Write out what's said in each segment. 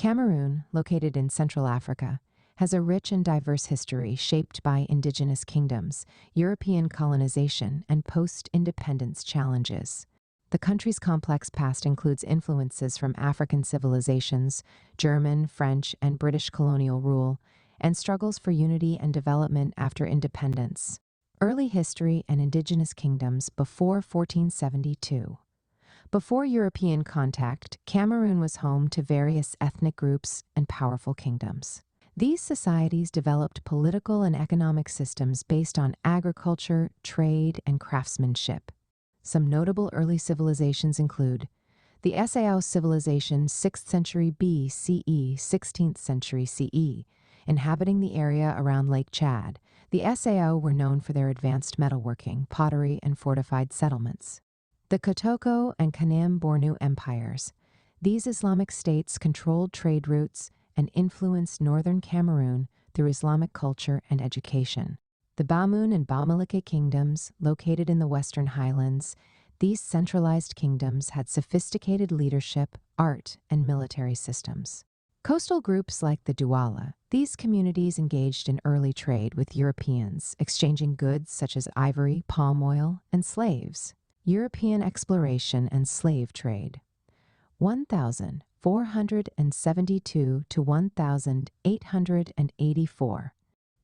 Cameroon, located in Central Africa, has a rich and diverse history shaped by indigenous kingdoms, European colonization, and post-independence challenges. The country's complex past includes influences from African civilizations, German, French, and British colonial rule, and struggles for unity and development after independence. Early history and indigenous kingdoms before 1472. Before European contact, Cameroon was home to various ethnic groups and powerful kingdoms. These societies developed political and economic systems based on agriculture, trade, and craftsmanship. Some notable early civilizations include the Sao civilization 6th century BCE, 16th century CE, inhabiting the area around Lake Chad. The Sao were known for their advanced metalworking, pottery, and fortified settlements. The Kotoko and Kanem-Bornu empires. These Islamic states controlled trade routes and influenced northern Cameroon through Islamic culture and education. The Bamoun and Bamileke kingdoms, located in the Western Highlands, these centralized kingdoms had sophisticated leadership, art, and military systems. Coastal groups like the Douala, these communities engaged in early trade with Europeans, exchanging goods such as ivory, palm oil, and slaves. European exploration and slave trade. 1472 to 1884.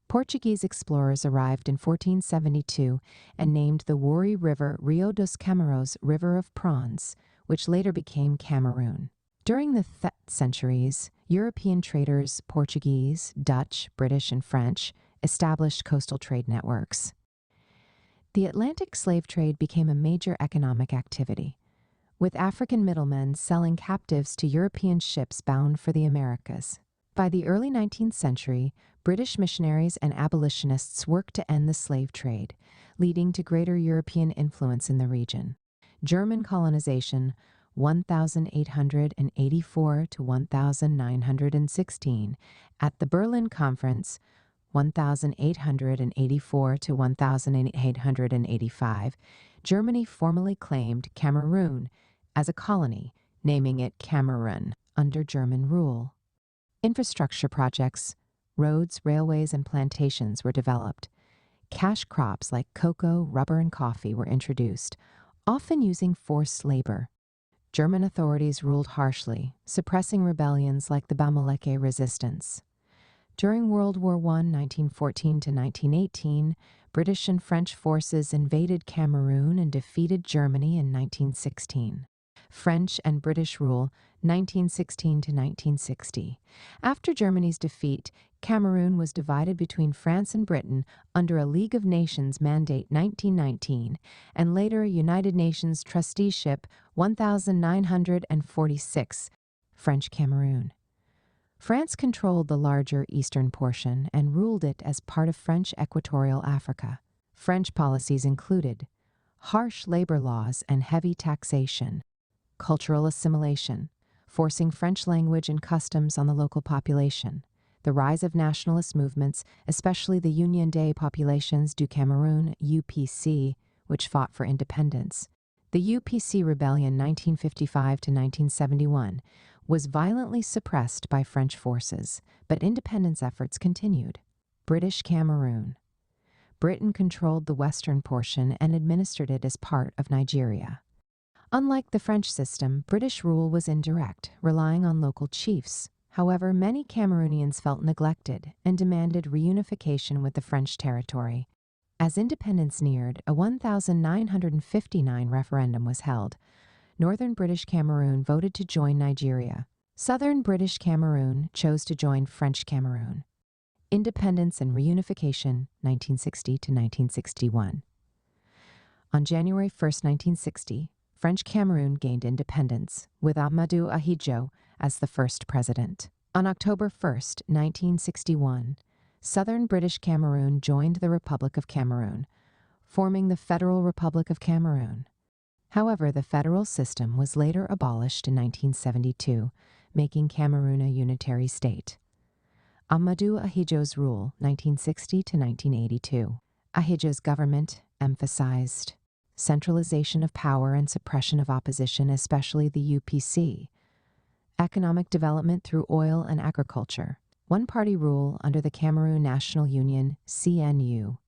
Portuguese explorers arrived in 1472 and named the Wari River Rio dos Cameros, River of Prawns, which later became Cameroon. During the centuries, European traders, Portuguese, Dutch, British, and French, established coastal trade networks. The Atlantic slave trade became a major economic activity, with African middlemen selling captives to European ships bound for the Americas. By the early 19th century, British missionaries and abolitionists worked to end the slave trade, leading to greater European influence in the region. German colonization, 1884 to 1916, at the Berlin Conference, 1884 to 1885, Germany formally claimed Cameroon as a colony, naming it Cameroon under German rule. Infrastructure projects, roads, railways, and plantations were developed. Cash crops like cocoa, rubber, and coffee were introduced, often using forced labor. German authorities ruled harshly, suppressing rebellions like the Bamileke resistance. During World War I, 1914 to 1918, British and French forces invaded Cameroon and defeated Germany in 1916. French and British rule, 1916 to 1960. After Germany's defeat, Cameroon was divided between France and Britain under a League of Nations Mandate 1919 and later United Nations Trusteeship 1946, French Cameroon. France controlled the larger eastern portion and ruled it as part of French Equatorial Africa. French policies included harsh labor laws and heavy taxation, cultural assimilation, forcing French language and customs on the local population, the rise of nationalist movements, especially the Union des Populations du Cameroun, UPC, which fought for independence. The UPC Rebellion 1955 to 1971 was violently suppressed by French forces, but independence efforts continued. British Cameroon. Britain controlled the western portion and administered it as part of Nigeria. Unlike the French system, British rule was indirect, relying on local chiefs. However, many Cameroonians felt neglected and demanded reunification with the French territory. As independence neared, a 1959 referendum was held. Northern British Cameroon voted to join Nigeria. Southern British Cameroon chose to join French Cameroon. Independence and reunification, 1960 to 1961. On January 1, 1960, French Cameroon gained independence, with Ahmadou Ahidjo as the first president. On October 1, 1961, Southern British Cameroon joined the Republic of Cameroon, forming the Federal Republic of Cameroon. However, the federal system was later abolished in 1972, making Cameroon a unitary state. Ahmadou Ahidjo's rule, 1960 to 1982. Ahidjo's government emphasized centralization of power and suppression of opposition, especially the UPC. Economic development through oil and agriculture. One-party rule under the Cameroon National Union, CNU.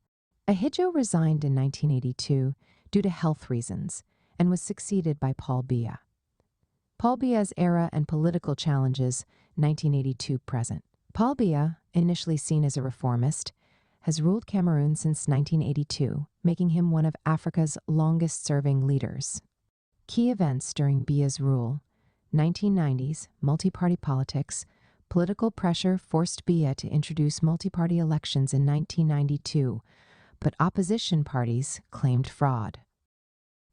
Ahidjo resigned in 1982 due to health reasons and was succeeded by Paul Biya. Paul Biya's era and political challenges, 1982 present. Paul Biya, initially seen as a reformist, has ruled Cameroon since 1982, making him one of Africa's longest-serving leaders. Key events during Biya's rule: 1990s, multi-party politics. Political pressure forced Biya to introduce multi-party elections in 1992, but opposition parties claimed fraud.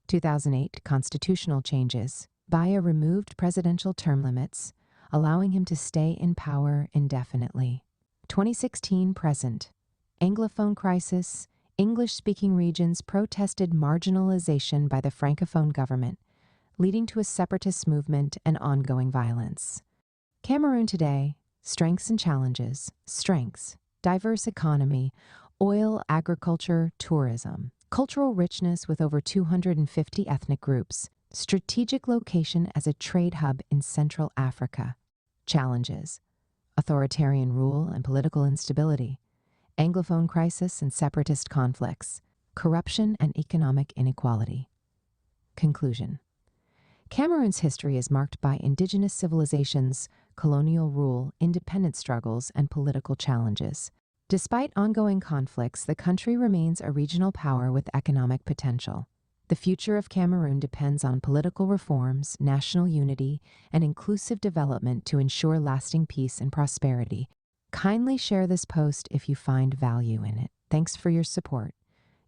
2008, constitutional changes. Biya removed presidential term limits, allowing him to stay in power indefinitely. 2016 present. Anglophone crisis. English-speaking regions protested marginalization by the Francophone government, leading to a separatist movement and ongoing violence. Cameroon today: strengths and challenges. Strengths: diverse economy, oil, agriculture, tourism. Cultural richness with over 250 ethnic groups. Strategic location as a trade hub in Central Africa. Challenges: authoritarian rule and political instability, Anglophone crisis and separatist conflicts, corruption and economic inequality. Conclusion: Cameroon's history is marked by indigenous civilizations, colonial rule, independence struggles, and political challenges. Despite ongoing conflicts, the country remains a regional power with economic potential. The future of Cameroon depends on political reforms, national unity, and inclusive development to ensure lasting peace and prosperity. Kindly share this post if you find value in it. Thanks for your support.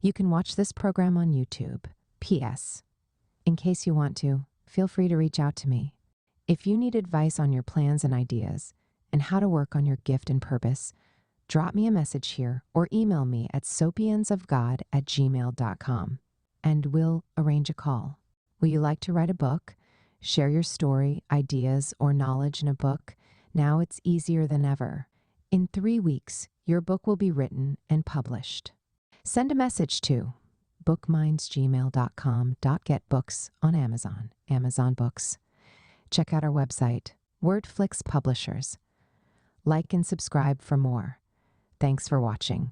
You can watch this program on YouTube. P.S. In case you want to, feel free to reach out to me. If you need advice on your plans and ideas and how to work on your gift and purpose, drop me a message here or email me at sopiansofgod@gmail.com. and we'll arrange a call. Will you like to write a book? Share your story, ideas, or knowledge in a book? Now it's easier than ever. In 3 weeks, your book will be written and published. Send a message to bookmindsgmail.com.get books on Amazon Books. Check out our website, Wordflix Publishers. Like and subscribe for more. Thanks for watching.